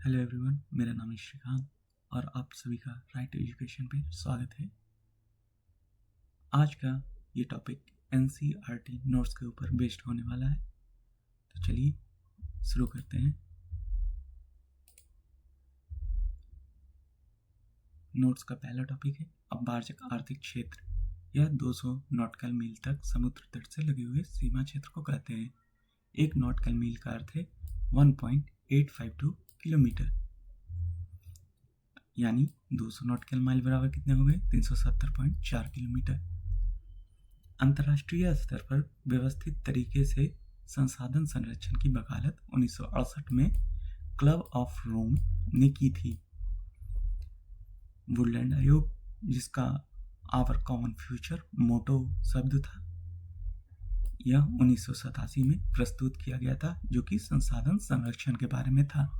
Hello everyone, मेरा नाम है श्रीकांत और आप सभी का राइट एजुकेशन पे स्वागत है। आज का ये टॉपिक एनसीईआरटी नोट्स के ऊपर बेस्ड होने वाला है, तो चलिए शुरू करते हैं। नोट्स का पहला टॉपिक है अपवार्जक आर्थिक क्षेत्र। यह 200 नॉटिकल मील तक समुद्र तट से लगे हुए सीमा क्षेत्र को कहते हैं। एक नॉटिकल मील का अर्थ है 1.852 किलोमीटर, यानी 200 नॉटिकल माइल बराबर कितने हो गए? 370.4 किलोमीटर। अंतर्राष्ट्रीय स्तर पर व्यवस्थित तरीके से संसाधन संरक्षण की वकालत 1968 में क्लब ऑफ रोम ने की थी। वुडलैंड आयोग, जिसका आवर कॉमन फ्यूचर मोटो शब्द था, यह 1987 में प्रस्तुत किया गया था, जो कि संसाधन संरक्षण के बारे में था।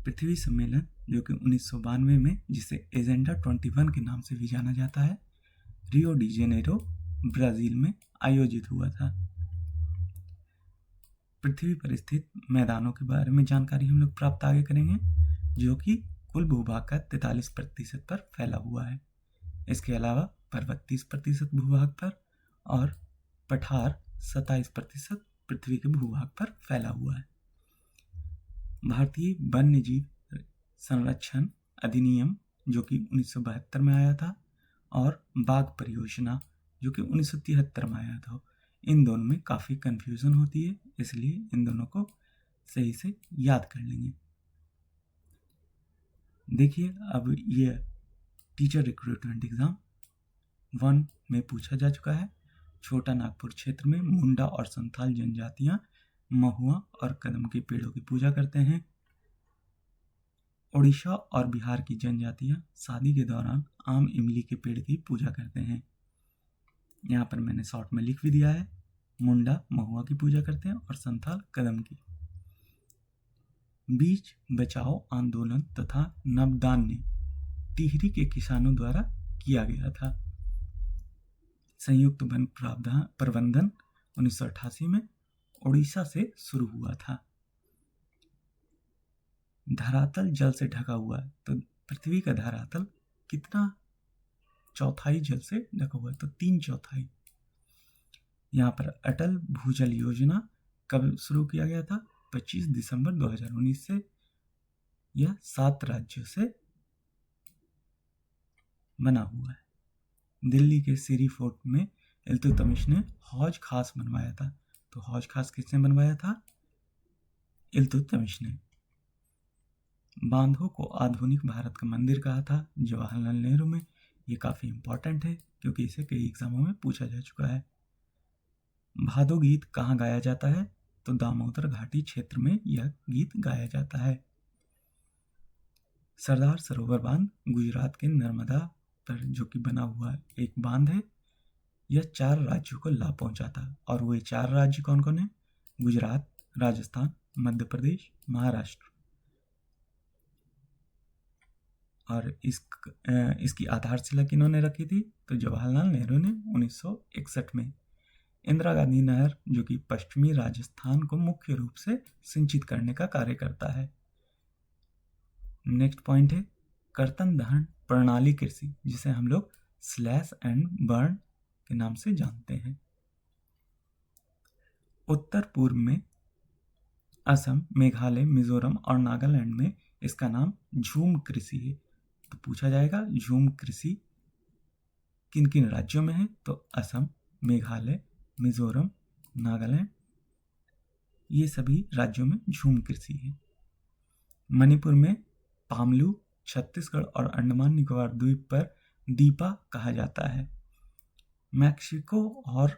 पृथ्वी सम्मेलन, जो कि 1992 में, जिसे एजेंडा 21 के नाम से भी जाना जाता है, रियो डी जेनेरो ब्राजील में आयोजित हुआ था। पृथ्वी पर स्थित मैदानों के बारे में जानकारी हम लोग प्राप्त आगे करेंगे, जो कि कुल भूभाग का 43% पर फैला हुआ है। इसके अलावा पर्वत 30% भूभाग पर और पठार 27% पृथ्वी के भूभाग पर फैला हुआ है। भारतीय वन्यजीव संरक्षण अधिनियम, जो कि 1972 में आया था, और बाघ परियोजना, जो कि 1973 में आया था, इन दोनों में काफ़ी कन्फ्यूज़न होती है, इसलिए इन दोनों को सही से याद कर लेंगे। देखिए, अब ये टीचर रिक्रूटमेंट एग्ज़ाम 1 में पूछा जा चुका है। छोटा नागपुर क्षेत्र में मुंडा और संथाल जनजातियां महुआ और कदम के पेड़ों की पूजा करते हैं। उड़ीसा और बिहार की जनजातियां शादी के दौरान आम इमली के पेड़ की पूजा करते हैं। यहाँ पर मैंने शॉर्ट में लिख भी दिया है, मुंडा महुआ की पूजा करते हैं और संथाल कदम की। बीज बचाओ आंदोलन तथा नवदान ने टिहरी के किसानों द्वारा किया गया था। संयुक्त वन प्रबंधन 1988 में उड़ीसा से शुरू हुआ था। धरातल जल से ढका हुआ है, तो पृथ्वी का धरातल कितना चौथाई जल से ढका हुआ है? तो 3/4। यहाँ पर अटल भूजल योजना कब शुरू किया गया था? 25 दिसंबर 2019 से। यह 7 राज्यों से बना हुआ है। दिल्ली के सिरी फोर्ट में इल्तुतमिश ने हौज खास बनवाया था। तो हौज खास किसने बनवाया था? इल्तुतमिश ने। बांधों को आधुनिक भारत का मंदिर कहा था जवाहरलाल नेहरू में। ये काफ़ी इंपॉर्टेंट है क्योंकि इसे कई एग्जामों में पूछा जा चुका है। भादो गीत कहाँ गाया जाता है? तो दामोदर घाटी क्षेत्र में यह गीत गाया जाता है। सरदार सरोवर बांध गुजरात के नर्मदा पर जो कि बना हुआ एक बांध है। यह 4 राज्यों को लाभ पहुंचाता, और वो 4 राज्य कौन कौन है? गुजरात, राजस्थान, मध्य प्रदेश, महाराष्ट्र। और इसकी आधारशिला किन्होंने रखी थी? तो जवाहरलाल नेहरू ने 1961 में। इंदिरा गांधी नहर, जो कि पश्चिमी राजस्थान को मुख्य रूप से सिंचित करने का कार्य करता है। नेक्स्ट पॉइंट है कर्तन दहन प्रणाली कृषि, जिसे हम लोग स्लैश एंड बर्न के नाम से जानते हैं। उत्तर पूर्व में असम, मेघालय, मिजोरम और नागालैंड में इसका नाम झूम कृषि है। तो पूछा जाएगा झूम कृषि किन किन राज्यों में है? तो असम, मेघालय, मिजोरम, नागालैंड, ये सभी राज्यों में झूम कृषि है। मणिपुर में पामलू, छत्तीसगढ़ और अंडमान निकोबार द्वीप पर दीपा कहा जाता है। मैक्सिको और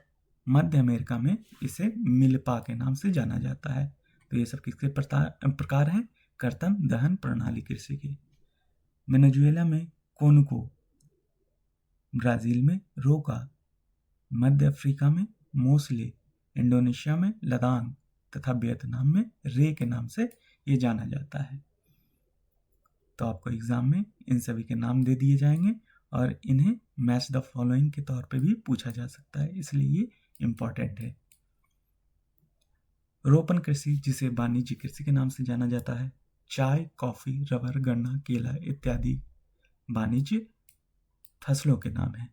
मध्य अमेरिका में इसे मिल्पा के नाम से जाना जाता है। तो ये सब किसके प्रकार हैं? कर्तन दहन प्रणाली कृषि के। वेनेजुएला में कोनुको, ब्राजील में रोका, मध्य अफ्रीका में मोसले, इंडोनेशिया में लदान तथा वियतनाम में रे के नाम से ये जाना जाता है। तो आपको एग्जाम में इन सभी के नाम दे दिए जाएंगे और इन्हें मैच द फॉलोइंग के तौर पे भी पूछा जा सकता है, इसलिए ये इम्पॉर्टेंट है। रोपण कृषि, जिसे वाणिज्य कृषि के नाम से जाना जाता है, चाय, कॉफी, रबर, गन्ना, केला इत्यादि वाणिज्य फसलों के नाम हैं।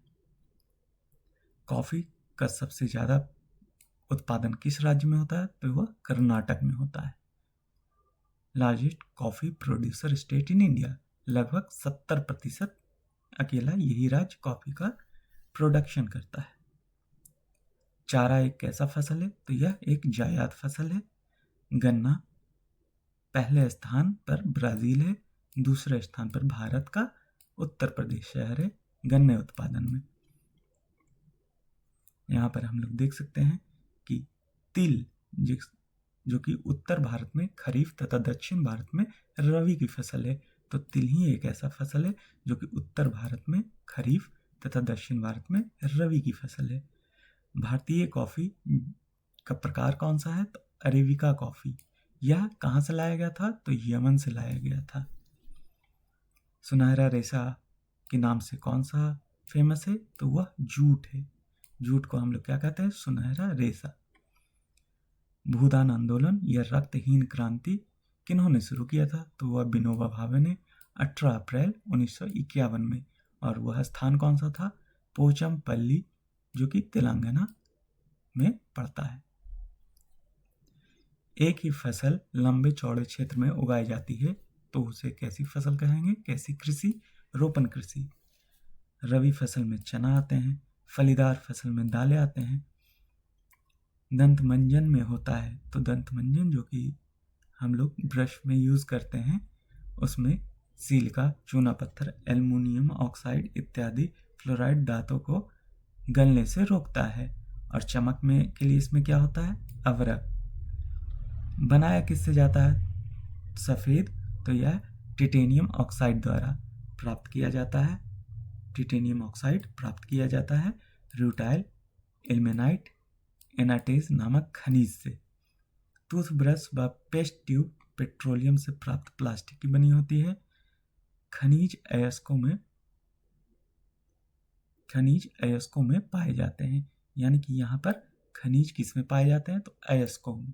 कॉफी का सबसे ज्यादा उत्पादन किस राज्य में होता है? तो वह कर्नाटक में होता है। Largest coffee producer state in India, लगभग 70% अकेला यही राज्य कॉफी का प्रोडक्शन करता है। चारा एक कैसा फसल है? तो यह एक जायद फसल है। गन्ना पहले स्थान पर ब्राजील है, दूसरे स्थान पर भारत का उत्तर प्रदेश शहर है गन्ने उत्पादन में। यहाँ पर हम लोग देख सकते हैं कि तिल जो कि उत्तर भारत में खरीफ तथा दक्षिण भारत में रबी की फसल है, तो तिल ही एक ऐसा फसल है जो कि उत्तर भारत में खरीफ तथा दक्षिण भारत में रबी की फसल है। भारतीय कॉफी का प्रकार कौन सा है? तो अरेबिका कॉफी। यह कहाँ से लाया गया था? तो यमन से लाया गया था। सुनहरा रेशा के नाम से कौन सा फेमस है? तो वह जूट है। जूट को हम लोग क्या कहते हैं? सुनहरा रेशा। भूदान आंदोलन या रक्तहीन क्रांति किन्होंने शुरू किया था? तो वह विनोबा भावे ने 18 अप्रैल 1951 में। और वह स्थान कौन सा था? पोचमपल्ली, जो कि तेलंगाना में पड़ता है। एक ही फसल लंबे चौड़े क्षेत्र में उगाई जाती है तो उसे कैसी फसल कहेंगे? कैसी कृषि? रोपण कृषि। रबी फसल में चना आते हैं, फलीदार फसल में दालें आते हैं। दंत मंजन में होता है, तो दंत मंजन जो कि हम लोग ब्रश में यूज करते हैं, उसमें सिलिका, चूना पत्थर, एल्युमिनियम ऑक्साइड इत्यादि फ्लोराइड दांतों को गलने से रोकता है। और चमक में के लिए इसमें क्या होता है? अवरक। बनाया किससे जाता है सफेद? तो यह टिटेनियम ऑक्साइड द्वारा प्राप्त किया जाता है। टिटेनियम ऑक्साइड प्राप्त किया जाता है रूटाइल, इल्मेनाइट, एनाटेज नामक खनिज से। टूथब्रश व पेस्ट ट्यूब पेट्रोलियम से प्राप्त प्लास्टिक की बनी होती है। खनिज अयस्कों में पाए जाते हैं। यानी कि यहाँ पर खनिज किस में पाए जाते हैं? तो अयस्कों में।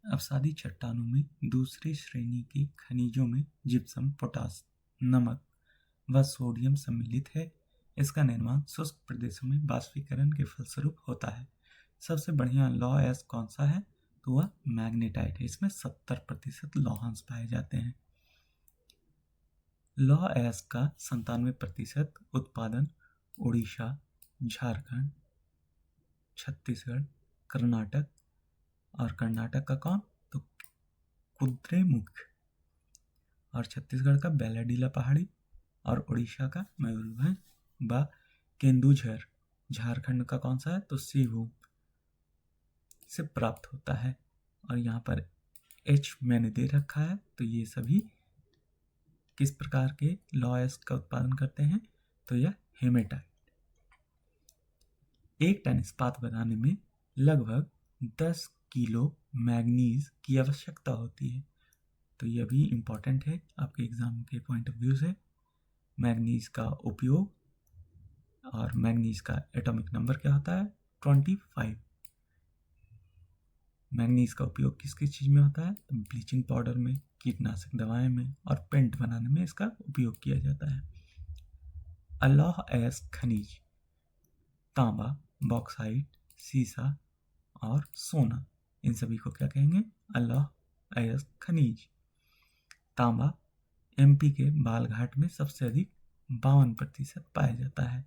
अवसादी चट्टानों में दूसरी श्रेणी के खनिजों में जिप्सम, पोटास, नमक व सोडियम सम्मिलित है। इसका निर्माण शुष्क प्रदेशों में बाष्पीकरण के फलस्वरूप होता है। सबसे बढ़िया लौह अयस्क कौन सा है? तो वह मैग्नेटाइट है। इसमें 70% लौहांश पाए जाते हैं। लौह अयस्क का 97% उत्पादन उड़ीसा, झारखंड, छत्तीसगढ़, कर्नाटक, और कर्नाटक का कौन? तो कुद्रेमुख, और छत्तीसगढ़ का बेलाडीला पहाड़ी, और उड़ीसा का मयूरभंज व केंदुझर। झारखंड का कौन सा है? तो सिवूम से प्राप्त होता है। और यहाँ पर H मैंने दे रखा है। तो ये सभी किस प्रकार के लौह अयस्क का उत्पादन करते हैं? तो यह हेमेटाइट। 1 टन इस्पात बनाने में लगभग 10 किलो मैग्नीज की आवश्यकता होती है। तो यह भी इम्पॉर्टेंट है आपके एग्जाम के पॉइंट ऑफ व्यू से। मैग्नीज का उपयोग, और मैग्नीज का एटॉमिक नंबर क्या होता है? 25। मैग्नीज का उपयोग किस किस चीज में होता है? तो ब्लीचिंग पाउडर में, कीटनाशक दवाएं में, और पेंट बनाने में इसका उपयोग किया जाता है। अलौह अयस्क खनिज तांबा, बॉक्साइट, सीसा और सोना, इन सभी को क्या कहेंगे? अलौह अयस्क खनिज। तांबा MP के बालघाट में सबसे अधिक 52% पाया जाता है।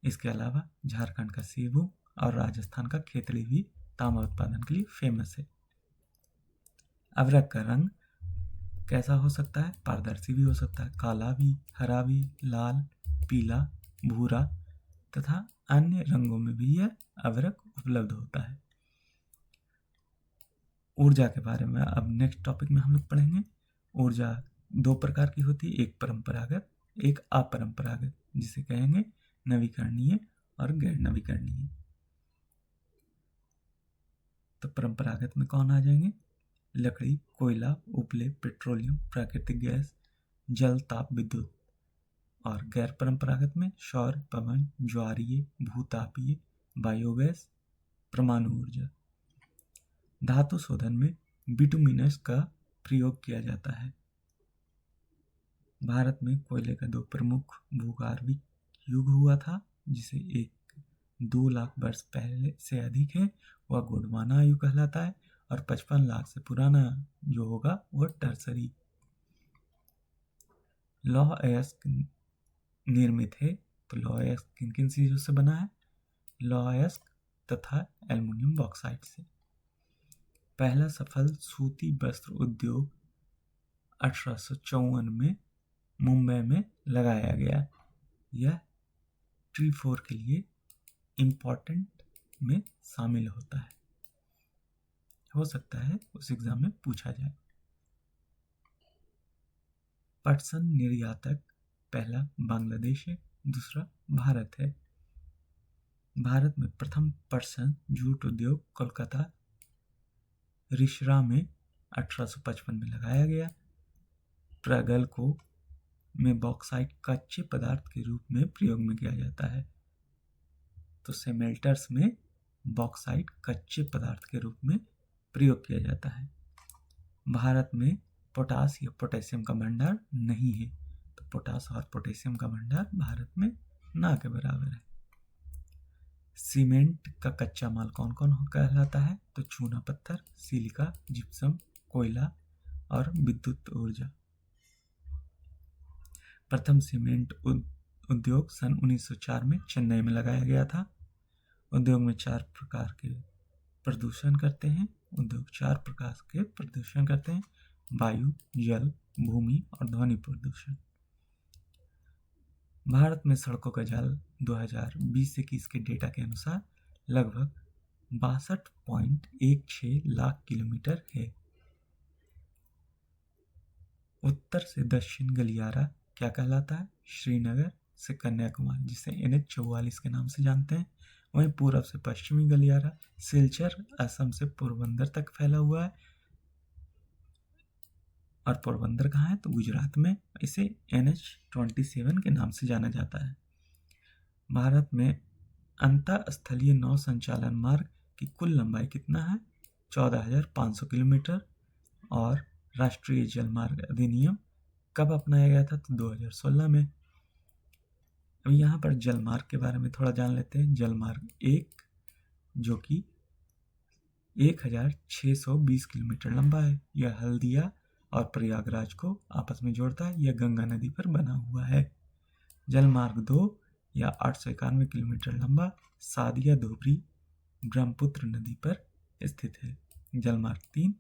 इसके अलावा झारखंड का सेबू और राजस्थान का खेतड़ी भी तांबा उत्पादन के लिए फेमस है। अवरक का रंग कैसा हो सकता है? पारदर्शी भी हो सकता है, काला भी, हरा भी, लाल, पीला, भूरा तथा अन्य रंगों में भी यह अवरक उपलब्ध होता है। ऊर्जा के बारे में अब नेक्स्ट टॉपिक में हम लोग पढ़ेंगे। ऊर्जा 2 प्रकार की होती है, एक परंपरागत, एक अपरंपरागत, जिसे कहेंगे नवीकरणीय और गैर नवीकरणीय। तो परंपरागत में कौन आ जाएंगे? लकड़ी, कोयला, उपले, पेट्रोलियम, प्राकृतिक गैस, जल, ताप विद्युत। और गैर परंपरागत में सौर, पवन, ज्वारीय, भूतापीय, बायोगैस, परमाणु ऊर्जा। धातु शोधन में बिटुमिनस का प्रयोग किया जाता है। भारत में कोयले का 2 प्रमुख भूगर्भिक युग हुआ था, जिसे एक 2 लाख वर्ष पहले से अधिक है वह गोंडवाना युग कहलाता है, और 55 लाख से पुराना जो होगा वह टर्सरी। लौह अयस्क निर्मित है, तो लौह अयस्क किन किन चीजों से बना है? लौह अयस्क तथा एल्युमिनियम बॉक्साइट से। पहला सफल सूती वस्त्र उद्योग 1854 में मुंबई में लगाया गया। यह ट्री4 के लिए इम्पोर्टेंट में शामिल होता है, हो सकता है उस एग्जाम में पूछा जाए। पटसन निर्यातक पहला बांग्लादेश है, दूसरा भारत है। भारत में प्रथम पटसन जूट उद्योग कोलकाता रिसरा में 1855 में लगाया गया। प्रगल्को में बॉक्साइट कच्चे पदार्थ के रूप में प्रयोग में किया जाता है, तो सेमेल्टर्स में बॉक्साइट कच्चे पदार्थ के रूप में प्रयोग किया जाता है। भारत में पोटास या पोटेशियम का भंडार नहीं है, तो पोटास और पोटेशियम का भंडार भारत में ना के बराबर है। सीमेंट का कच्चा माल कौन कौन कहलाता है? तो चूना पत्थर, सिलिका, जिप्सम, कोयला और विद्युत ऊर्जा। प्रथम सीमेंट उद्योग सन 1904 में चेन्नई में लगाया गया था। उद्योग में 4 प्रकार के प्रदूषण करते हैं। उद्योग 4 प्रकार के प्रदूषण करते हैं: वायु, जल, भूमि और ध्वनि प्रदूषण। भारत में सड़कों का जाल 2020-21 के डेटा के अनुसार लगभग 62.16 लाख किलोमीटर है। उत्तर से दक्षिण गलियारा क्या कहलाता है? श्रीनगर से कन्याकुमारी, जिसे NH44 के नाम से जानते हैं। वहीं पूर्व से पश्चिमी गलियारा सिलचर असम से पोरबंदर तक फैला हुआ है, और पोरबंदर कहाँ है? तो गुजरात में। इसे NH27 के नाम से जाना जाता है। भारत में अंतःस्थलीय नौ संचालन मार्ग की कुल लंबाई कितना है? 14,500 किलोमीटर। और राष्ट्रीय जल मार्ग अधिनियम कब अपनाया गया था? तो 2016 में। अब यहाँ पर जल मार्ग के बारे में थोड़ा जान लेते हैं। जल मार्ग 1 जो कि 1620 किलोमीटर लंबा है, यह हल्दिया और प्रयागराज को आपस में जोड़ता है। यह गंगा नदी पर बना हुआ है। जल मार्ग 2 या 891 किलोमीटर लंबा सादिया धोबरी ब्रह्मपुत्र नदी पर स्थित है। जल मार्ग 3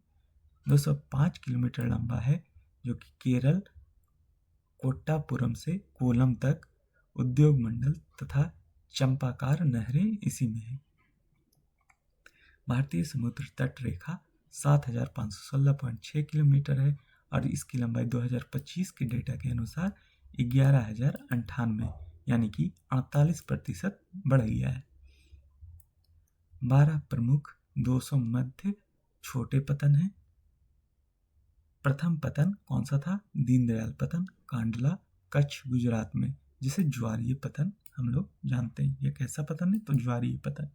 205 किलोमीटर लंबा है, जो कि केरल कोट्टापुरम से कोलम तक उद्योग मंडल तथा चंपाकार नहरें इसी में है। भारतीय समुद्र तट रेखा 7,516.6 किलोमीटर है, और इसकी लंबाई 2025 के डेटा के अनुसार 11,098 यानी कि 48% बढ़ गया है। 12 प्रमुख 200 मध्य छोटे पतन है। प्रथम पतन कौन सा था? दीनदयाल पतन, कांडला, कच्छ, गुजरात में, जिसे ज्वारीय पतन हम लोग जानते हैं। यह कैसा पतन है? तो ज्वारीय पतन।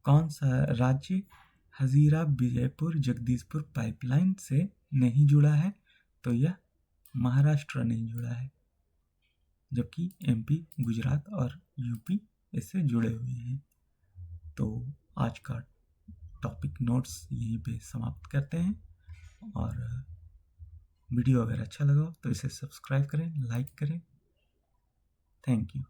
कौन सा राज्य हजीरा विजयपुर जगदीशपुर पाइपलाइन से नहीं जुड़ा है? तो यह महाराष्ट्र नहीं जुड़ा है, जबकि MP, गुजरात और UP इससे जुड़े हुए हैं। तो आज का टॉपिक नोट्स यहीं पे समाप्त करते हैं, और वीडियो अगर अच्छा लगा तो इसे सब्सक्राइब करें, लाइक करें। Thank you.